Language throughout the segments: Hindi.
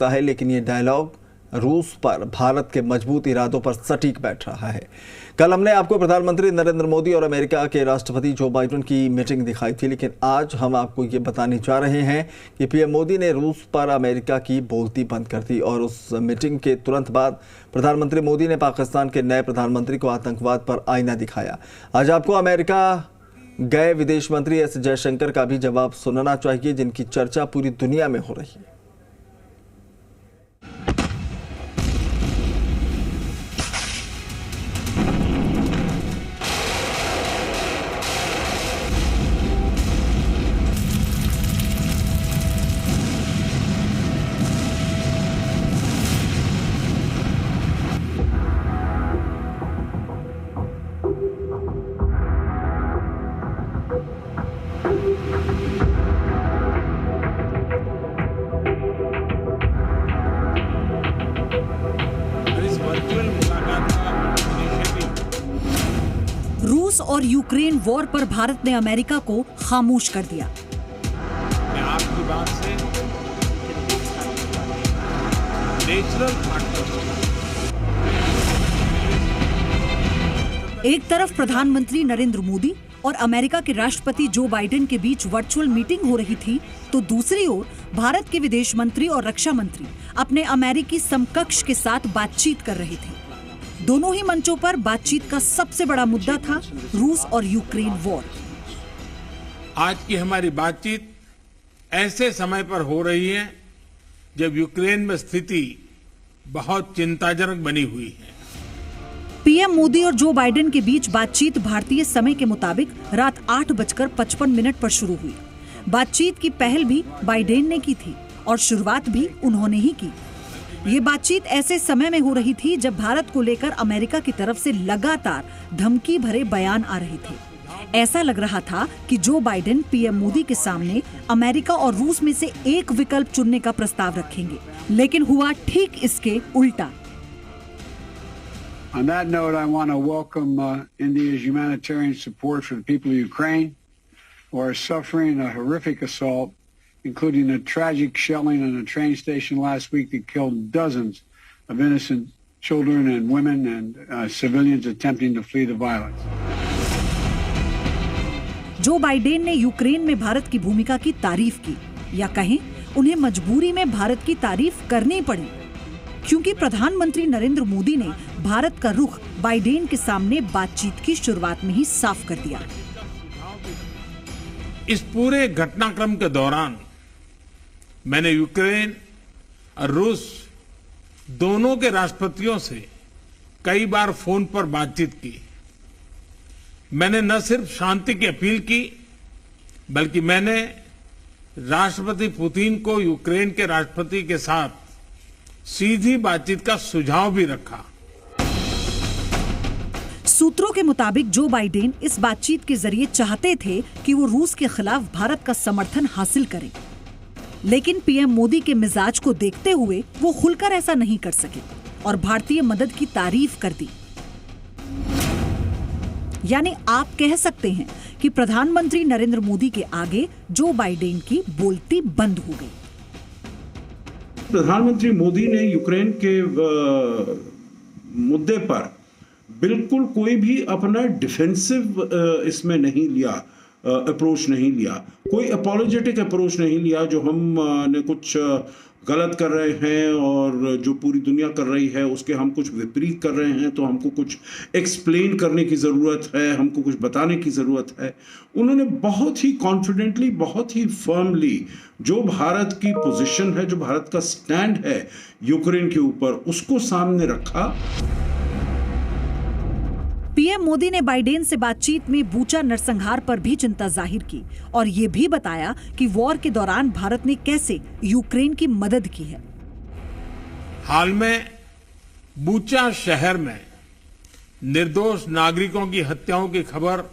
है, लेकिन ये डायलॉग रूस पर भारत के मजबूत इरादों पर सटीक बैठ रहा है। कल हमने आपको प्रधानमंत्री नरेंद्र मोदी और अमेरिका के राष्ट्रपति जो बाइडेन की मीटिंग दिखाई थी, लेकिन आज हम आपको ये बताने जा रहे हैं कि पीएम मोदी ने रूस पर अमेरिका की बोलती बंद कर दी और उस मीटिंग के तुरंत बाद प्रधानमंत्री मोदी ने पाकिस्तान के नए प्रधानमंत्री को आतंकवाद पर आईना दिखाया। आज आपको अमेरिका गए विदेश मंत्री एस जयशंकर का भी जवाब सुनना चाहिए, जिनकी चर्चा पूरी दुनिया में हो रही है। रूस और यूक्रेन वॉर पर भारत ने अमेरिका को खामोश कर दिया। मैं आपकी बात से नेचुरल एक तरफ प्रधानमंत्री नरेंद्र मोदी और अमेरिका के राष्ट्रपति जो बाइडेन के बीच वर्चुअल मीटिंग हो रही थी, तो दूसरी ओर भारत के विदेश मंत्री और रक्षा मंत्री अपने अमेरिकी समकक्ष के साथ बातचीत कर रहे थे। दोनों ही मंचों पर बातचीत का सबसे बड़ा मुद्दा था रूस और यूक्रेन वॉर। आज की हमारी बातचीत ऐसे समय पर हो रही है जब यूक्रेन में स्थिति बहुत चिंताजनक बनी हुई है। पीएम मोदी और जो बाइडेन के बीच बातचीत भारतीय समय के मुताबिक रात 8:55 पर शुरू हुई। बातचीत की पहल भी बाइडेन ने की थी और शुरुआत भी उन्होंने ही की। ये बातचीत ऐसे समय में हो रही थी जब भारत को लेकर अमेरिका की तरफ से लगातार धमकी भरे बयान आ रहे थे। ऐसा लग रहा था कि जो बाइडेन पीएम मोदी के सामने अमेरिका और रूस में से एक विकल्प चुनने का प्रस्ताव रखेंगे, लेकिन हुआ ठीक इसके उल्टा। On that note, I want to welcome India's humanitarian support for the people of Ukraine who are suffering a horrific assault, including a tragic shelling on a train station last week that killed dozens of innocent children and women and civilians attempting to flee the violence. Joe Biden ने यूक्रेन में भारत की भूमिका की तारीफ की, या कहें उन्हें मजबूरी में भारत की तारीफ करनी पड़ी, क्योंकि प्रधानमंत्री नरेंद्र मोदी ने भारत का रुख बाइडेन के सामने बातचीत की शुरुआत में ही साफ कर दिया। इस पूरे घटनाक्रम के दौरान मैंने यूक्रेन और रूस दोनों के राष्ट्रपतियों से कई बार फोन पर बातचीत की। मैंने न सिर्फ शांति की अपील की, बल्कि मैंने राष्ट्रपति पुतिन को यूक्रेन के राष्ट्रपति के साथ सीधी बातचीत का सुझाव भी रखा। सूत्रों के मुताबिक जो बाइडेन इस बातचीत के जरिए चाहते थे कि वो रूस के खिलाफ भारत का समर्थन हासिल करें, लेकिन पीएम मोदी के मिजाज को देखते हुए वो खुलकर ऐसा नहीं कर सके और भारतीय मदद की तारीफ कर दी। यानी आप कह सकते हैं कि प्रधानमंत्री नरेंद्र मोदी के आगे जो बाइडेन की बोलती बंद हो गई। प्रधानमंत्री मोदी ने यूक्रेन के मुद्दे पर बिल्कुल कोई भी अपना डिफेंसिव इसमें नहीं लिया, अप्रोच नहीं लिया, कोई अपॉलोजेटिक अप्रोच नहीं लिया जो हम ने कुछ गलत कर रहे हैं और जो पूरी दुनिया कर रही है उसके हम कुछ विपरीत कर रहे हैं तो हमको कुछ एक्सप्लेन करने की ज़रूरत है, हमको कुछ बताने की ज़रूरत है। उन्होंने बहुत ही कॉन्फिडेंटली, बहुत ही फर्मली जो भारत की पोजीशन है, जो भारत का स्टैंड है यूक्रेन के ऊपर, उसको सामने रखा। पीएम मोदी ने बाइडेन से बातचीत में बूचा नरसंहार पर भी चिंता जाहिर की और ये भी बताया कि वॉर के दौरान भारत ने कैसे यूक्रेन की मदद की है। हाल में बूचा शहर में निर्दोष नागरिकों की हत्याओं की खबर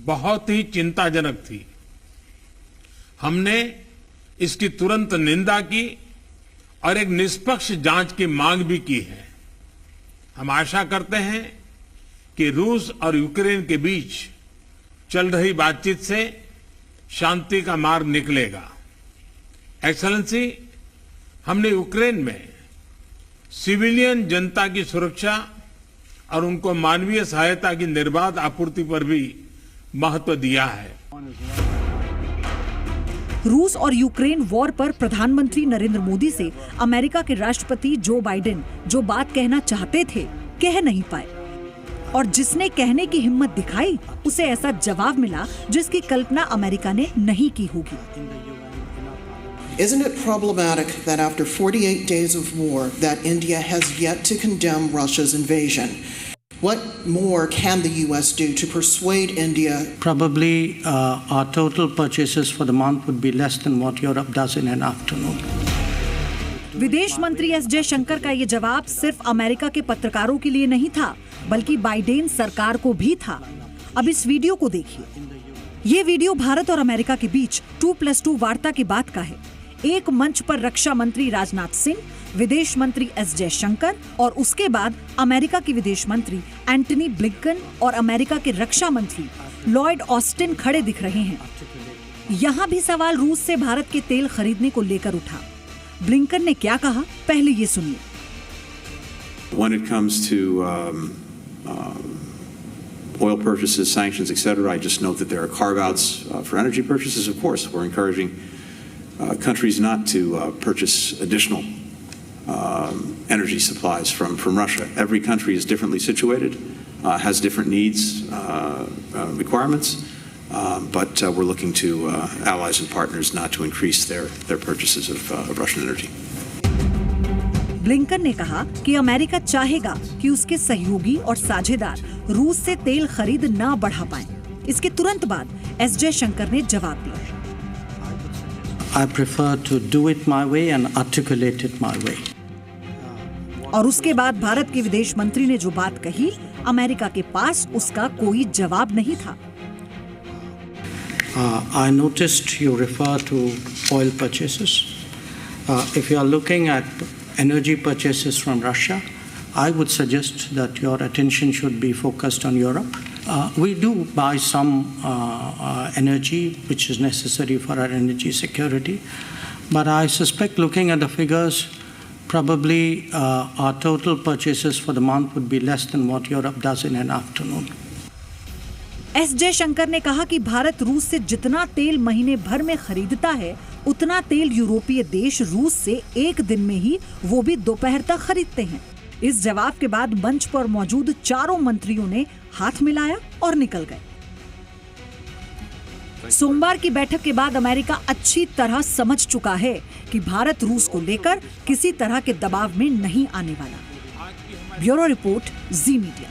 बहुत ही चिंताजनक थी। हमने इसकी तुरंत निंदा की और एक निष्पक्ष जांच की मांग भी की है। हम आशा करते हैं कि रूस और यूक्रेन के बीच चल रही बातचीत से शांति का मार्ग निकलेगा। एक्सेलेंसी, हमने यूक्रेन में सिविलियन जनता की सुरक्षा और उनको मानवीय सहायता की निर्बाध आपूर्ति पर भी महत्व दिया है। रूस और यूक्रेन वॉर पर प्रधानमंत्री नरेंद्र मोदी से अमेरिका के राष्ट्रपति जो बाइडेन जो बात कहना चाहते थे कह नहीं पाए, और जिसने कहने की हिम्मत दिखाई उसे ऐसा जवाब मिला जिसकी कल्पना अमेरिका ने नहीं की होगी। Isn't it problematic that after 48 days of war that India has yet to condemn Russia's invasion? What more can the US do to persuade India? Probably our total purchases for the month would be less than what Europe does in an afternoon. विदेश मंत्री एस जयशंकर का ये जवाब सिर्फ अमेरिका के पत्रकारों के लिए नहीं था, बल्कि बाइडेन सरकार को भी था। अब इस वीडियो को देखिए। ये वीडियो भारत और अमेरिका के बीच 2+2 वार्ता की बात का है। एक मंच पर रक्षा मंत्री राजनाथ सिंह, विदेश मंत्री एस जयशंकर और उसके बाद अमेरिका के विदेश मंत्री एंटनी ब्लिंकन और अमेरिका के रक्षा मंत्री लॉयड ऑस्टिन खड़े दिख रहे हैं। यहाँ भी सवाल रूस से भारत के तेल खरीदने को लेकर उठा। ब्लिंकन ने क्या कहा, पहले ये सुनिए। When it comes to oil purchases, sanctions, etc., I just note that there are carve-outs for energy purchases. Of course, we're encouraging countries not to purchase additional energy supplies from Russia. Every country is differently situated, has different needs, requirements, but we're looking to allies and partners not to increase their purchases of Russian energy. Blinken ने कहा कि अमेरिका चाहेगा कि उसके सहयोगी और साझेदार रूस से तेल खरीद ना बढ़ा पाएं। इसके तुरंत बाद एस जयशंकर ने जवाब दिया। I prefer to do it my way and articulate it my way. और उसके बाद भारत के विदेश मंत्री ने जो बात कही, अमेरिका के पास उसका कोई जवाब नहीं था। I noticed you refer to oil purchases. If you are looking at energy purchases from Russia, I would suggest that your attention should be focused on Europe. We do buy some energy which is necessary for our energy security, but I suspect looking at the figures, probably our total purchases for the month would be less than what Europe does in an afternoon. S Jaishankar ने कहा कि भारत रूस से जितना तेल महीने भर में खरीदता है, उतना तेल यूरोपीय देश रूस से एक दिन में ही, वो भी दोपहर तक खरीदते हैं। इस जवाब के बाद मंच पर मौजूद चारों मंत्रियों ने हाथ मिलाया और निकल गए। सोमवार की बैठक के बाद अमेरिका अच्छी तरह समझ चुका है कि भारत रूस को लेकर किसी तरह के दबाव में नहीं आने वाला। ब्यूरो रिपोर्ट, जी मीडिया।